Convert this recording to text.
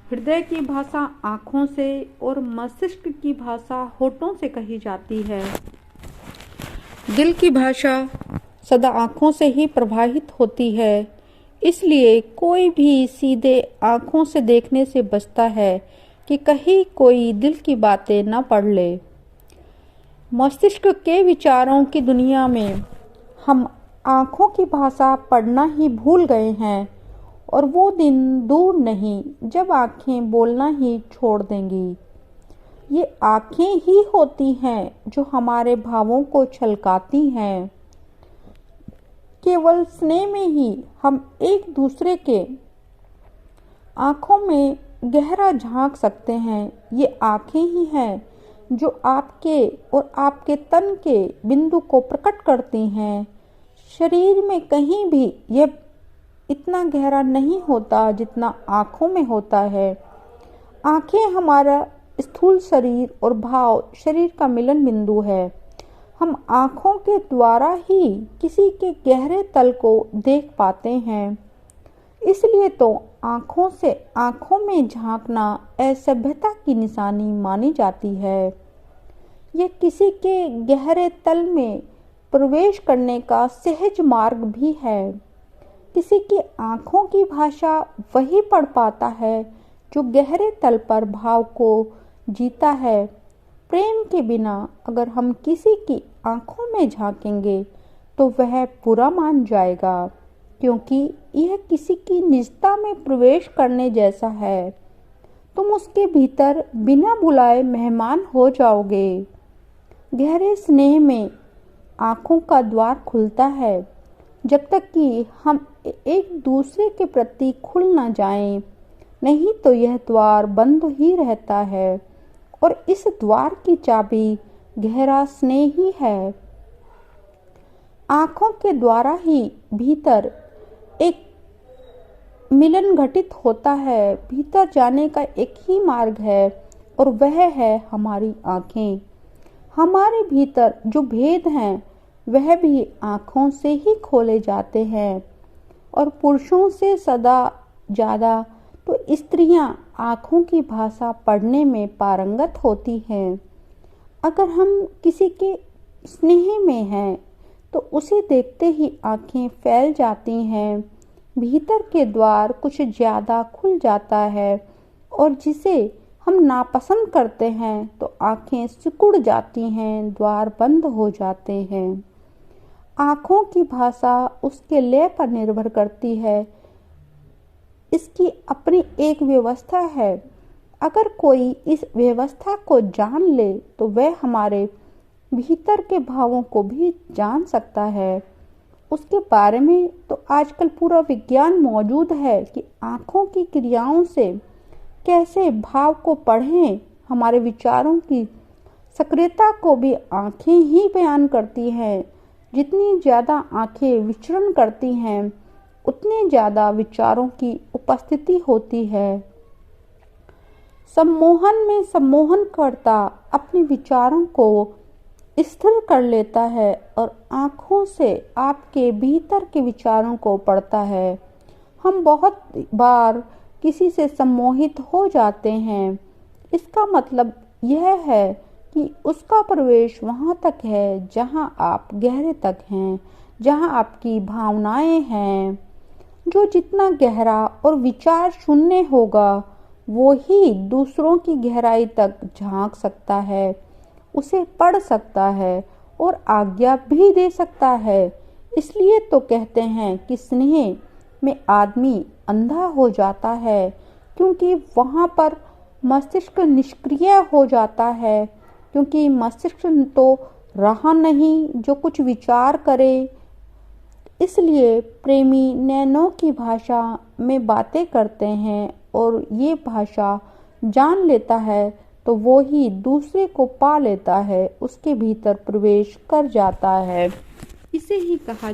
हृदय की भाषा आँखों से और मस्तिष्क की भाषा होठों से कही जाती है। दिल की भाषा सदा आँखों से ही प्रभावित होती है। इसलिए कोई भी सीधे आँखों से देखने से बचता है कि कहीं कोई दिल की बातें न पढ़ ले। मस्तिष्क के विचारों की दुनिया में हम आँखों की भाषा पढ़ना ही भूल गए हैं और वो दिन दूर नहीं जब आँखें बोलना ही छोड़ देंगी। ये आँखें ही होती हैं जो हमारे भावों को छलकाती हैं। केवल स्नेह में ही हम एक दूसरे के आँखों में गहरा झांक सकते हैं। ये आँखें ही हैं जो आपके और आपके तन के बिंदु को प्रकट करती हैं। शरीर में कहीं भी यह इतना गहरा नहीं होता जितना आँखों में होता है। आँखें हमारा स्थूल शरीर और भाव शरीर का मिलन बिंदु है। हम आँखों के द्वारा ही किसी के गहरे तल को देख पाते हैं। इसलिए तो आँखों से आँखों में झांकना असभ्यता की निशानी मानी जाती है। यह किसी के गहरे तल में प्रवेश करने का सहज मार्ग भी है। किसी की आँखों की भाषा वही पढ़ पाता है जो गहरे तल पर भाव को जीता है। प्रेम के बिना अगर हम किसी की आँखों में झांकेंगे तो वह बुरा मान जाएगा, क्योंकि यह किसी की निजता में प्रवेश करने जैसा है। तुम उसके भीतर बिना बुलाए मेहमान हो जाओगे। गहरे स्नेह में आँखों का द्वार खुलता है। जब तक कि हम एक दूसरे के प्रति खुल न जाएं, नहीं तो यह द्वार बंद ही रहता है और इस द्वार की चाबी गहरा स्नेह ही है। आँखों के द्वारा ही भीतर एक मिलन घटित होता है। भीतर जाने का एक ही मार्ग है और वह है हमारी आँखें। हमारे भीतर जो भेद हैं वह भी आँखों से ही खोले जाते हैं और पुरुषों से सदा ज़्यादा तो स्त्रियां आँखों की भाषा पढ़ने में पारंगत होती हैं। अगर हम किसी के स्नेह में हैं तो उसे देखते ही आँखें फैल जाती हैं। भीतर के द्वार कुछ ज़्यादा खुल जाता है और जिसे हम नापसंद करते हैं तो आँखें सिकुड़ जाती हैं, द्वार बंद हो जाते हैं। आँखों की भाषा उसके लय पर निर्भर करती है। इसकी अपनी एक व्यवस्था है। अगर कोई इस व्यवस्था को जान ले तो वह हमारे भीतर के भावों को भी जान सकता है। उसके बारे में तो आजकल पूरा विज्ञान मौजूद है कि आँखों की क्रियाओं से कैसे भाव को पढ़ें। हमारे विचारों की सक्रियता को भी आँखें ही बयान करती हैं। जितनी ज़्यादा आँखें विचरण करती हैं उतने ज़्यादा विचारों की उपस्थिति होती है। सम्मोहन में सम्मोहनकर्ता अपने विचारों को स्थिर कर लेता है और आँखों से आपके भीतर के विचारों को पढ़ता है। हम बहुत बार किसी से सम्मोहित हो जाते हैं। इसका मतलब यह है कि उसका प्रवेश वहाँ तक है जहाँ आप गहरे तक हैं, जहाँ आपकी भावनाएं हैं। जो जितना गहरा और विचार शून्य होगा वो ही दूसरों की गहराई तक झांक सकता है, उसे पढ़ सकता है और आज्ञा भी दे सकता है। इसलिए तो कहते हैं कि स्नेह में आदमी अंधा हो जाता है, क्योंकि वहाँ पर मस्तिष्क निष्क्रिय हो जाता है। क्योंकि मस्तिष्क तो रहा नहीं जो कुछ विचार करे। इसलिए प्रेमी नैनों की भाषा में बातें करते हैं और ये भाषा जान लेता है तो वो ही दूसरे को पा लेता है, उसके भीतर प्रवेश कर जाता है। इसे ही कहा